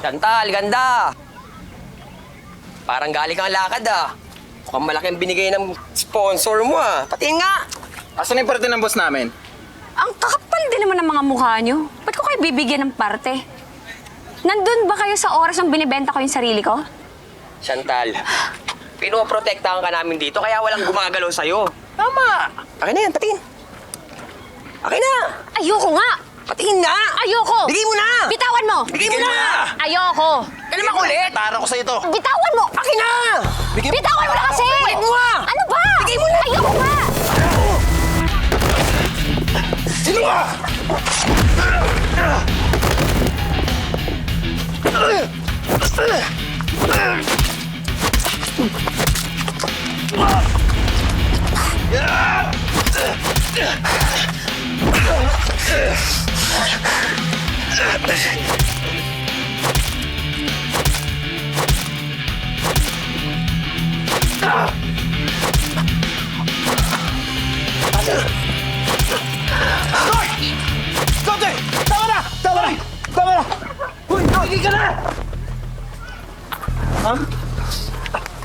Chantal, ganda! Parang galing kang lakad ah. Mukhang malaki ang binigay ng sponsor mo ah. Patingin nga! Asan yung parte ng boss namin? Ang kakapal din naman ng mga mukha nyo. Ba't ko kayo bibigyan ng parte? Nandun ba kayo sa oras ng binibenta ko yung sarili ko? Chantal, pinoprotektahan ka namin dito kaya walang gumagalaw sa'yo. Tama! Akin na yan, patingin. Akin na! Ayoko nga! Patingin nga! Ayoko! Bigay mo na! Bitawan mo! Bigay mo na! Ayoko! Ano makulit? Tara ko sa ito. Bitawan mo! Akin na! Bitawan mo na kasi! Bigay mo nga! Ano ba? Bigay mo na! Ayoko nga! Sino ka? Kote! Tama na! Tama na! Tama na! Uy, hindi ka na! Ma'am?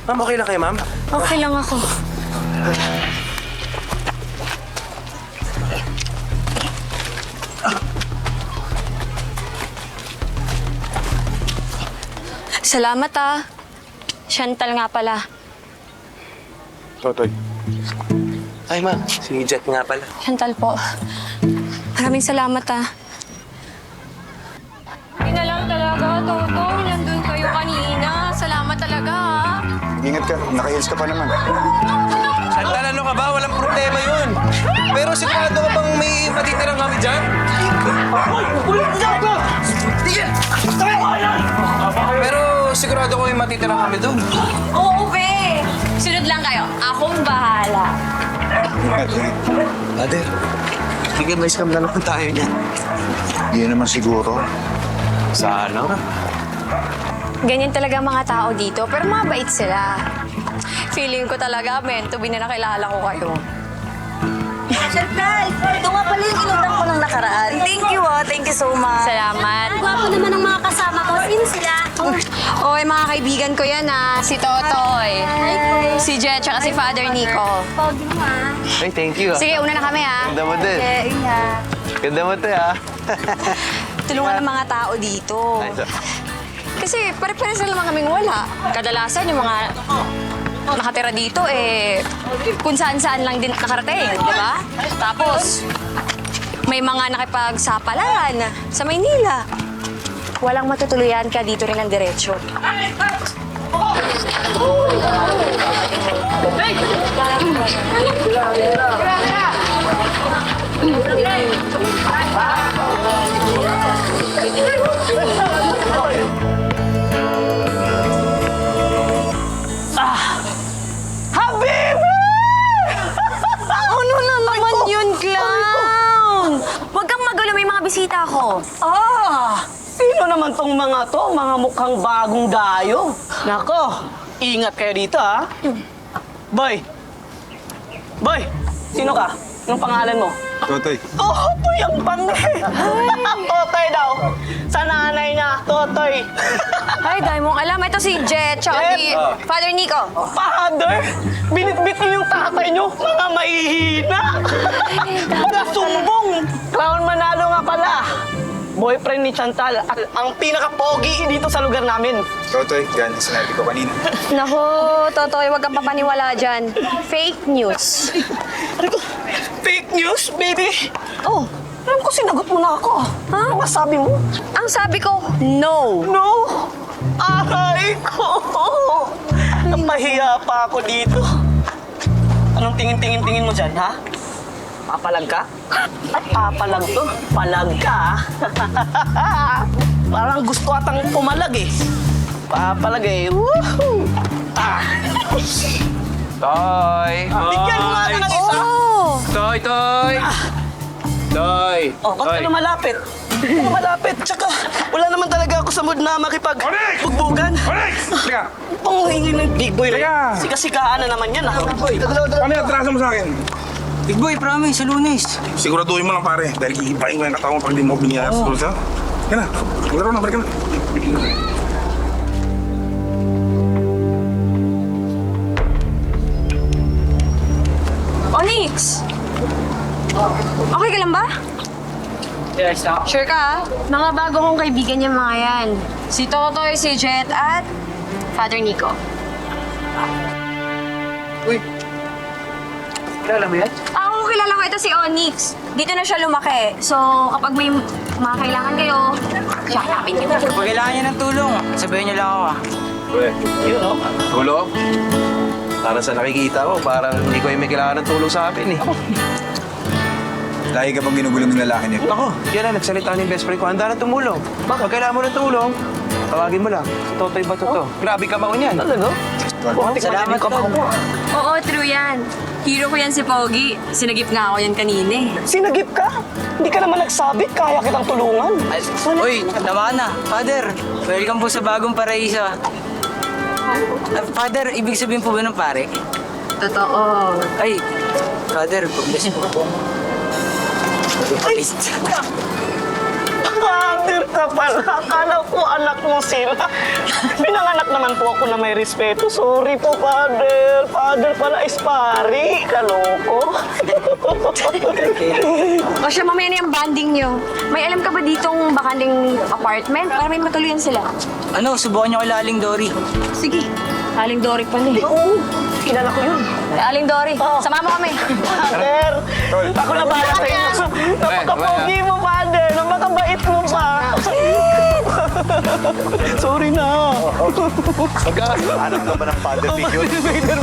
Ma'am, okay lang kayo, ma'am? Okay lang ako. Salamat ah. Chantal nga pala. Totoy. Ay, ma'am. Si Jet nga pala. Chantal po. Maraming salamat ah. Hindi na lang talaga, Toto. Nandun kayo kanina. Salamat talaga ah. Ingat ka, naka-heels ka pa naman. Chantal, ano ka ba? Walang problema yun. Pero sigurado ka bang may matitirang kami dyan? Pero sigurado ko may matitirang kami doon. Oo, be. Sunod lang kayo. Akong bahala. Ingat, ingat. Brother, sige, may scam na naman tayo niyan. Hindi naman siguro. Sana nga. Ganyan talaga ang mga tao dito, pero mabait sila. Feeling ko talaga, meant to be na nakilala ko kayo. Chantal, ito nga pala yung inutang ko nung nakaraan. Thank you thank you so much. Salamat. Gwapo naman ang mga kasama ko. Sino sila? Oy, mga kaibigan ko yan si Totoy, si Jet, tsaka si Father Nico. Pogi mo Ay, thank you. Sige, una na kami Ganda mo din. ingat. Ganda mo te, ha? Tulungan ng mga tao dito. Kasi pare-pares na naman kaming wala. Kadalasan yung mga nakatira dito kung saan-saan lang din nakarating, di ba? Tapos, may mga nakipagsapalaran sa Maynila. Walang matutuluyan ka dito rin ng diretsyo. Ano na naman yun, clown? Huwag kang magulo, may mga bisita ako. Sino naman tong mga to? Mga mukhang bagong dayo. Nako, ingat kayo dito ha. Boy! Boy! Sino ka? Anong pangalan mo? Totoy. Totoy ang pangalan. Totoy daw. Sa nanay niya, Totoy. Ay, dahil mong alam. Ito si Jet, tsaka si Father Nico. Father, binitbit niyo yung tatay niyo. Mga mahihina. Mga sumbong. Clown Manalo nga pala. Boyfriend ni Chantal at ang pinaka-pogi dito sa lugar namin. Totoy, yan ang sinabi ko kanina. Naku, Totoy, huwag kang papaniwala dyan. Fake news. Fake news, baby. Oh, Alam ko, sinagot mo na ako. Ha? Ano sabi mo? ang sabi ko, no. No! Aray ko! Napahiya pa ako dito. Anong tingin-tingin-tingin mo dyan, ha? Papalag ka? Papalag to? Palag ka, Parang gusto atang pumalag eh. Papalag eh. Woohoo! Toy! Bigyan mo nga ng isa. Oh! Toy! Toy! Toy! Oh, ba't ka na malapit? Ba't ka na malapit? Tsaka, wala naman talaga ako sa mood na makipag-bugbugan. Teka! Panghingi ng big boy. Teka. Sika-sikaan na naman yan, ha? Ano yung atraso mo sa akin? Big boy, promise, sa Lunes. Siguraduhin mo lang pare, dahil iibahin ko yung katawan mo pag di mo biniyaras. Yan na. Maglaro na, balik na. Onyx! Okay ka lang ba? Yes, Sure ka, ha? Mga bago kong kaibigan yung mga yan. Si Totoy, si Jet, at Father Nico. Uy. Kilala mo yan? Ako kilala ko ito si Onyx. Dito na siya lumaki. So, kapag may mga kailangan kayo, siya hanapin niyo. Pag kailangan niyo ng tulong, sabihin niyo lang ako ah. Uy. Yun o. Tulong? Para sa nakikita ko, parang hindi ko yung may kailangan ng tulong sa akin eh. Lagi ka bang ginugulong ng lalaki niya? Ako, yan na, nagsalita ng best friend ko. Handa na tumulong. Pag kailangan mo ng tulong, tawagin mo lang. Si Totoy ba to? Grabe ka maon yan. Talaga? Salamat ka Tol. Oo, true yan. Hero ko yan si Pogi. Sinagip nga ako yan kanina eh. Sinagip ka? Hindi ka naman nagsabit, kaya kitang tulungan. Uy, tama na. Father, welcome po sa bagong paraiso. Father, ibig sabihin po ba ng pare? Totoo. Ay, Father, bless po. Father ka pala. Akala ko anak mo sila. Pinanganak naman po ako na may respeto. Sorry po, Father. Father pala is pari. Kaloko. O siya, mamaya na yung banding nyo. May alam ka ba ditong bakanting apartment? Para may matuluyan sila. Ano, subukan niyo kay Laling Dory. Sige. Aling Dory pala eh. Oo, kilala ko yun. Aling Dory, sama mo kami. Father, ako na bahala sa inyo. Napakapogi mo, Father. Napakabait mo pa. Sorry na. Anak ka ba ng father figure? Father figure.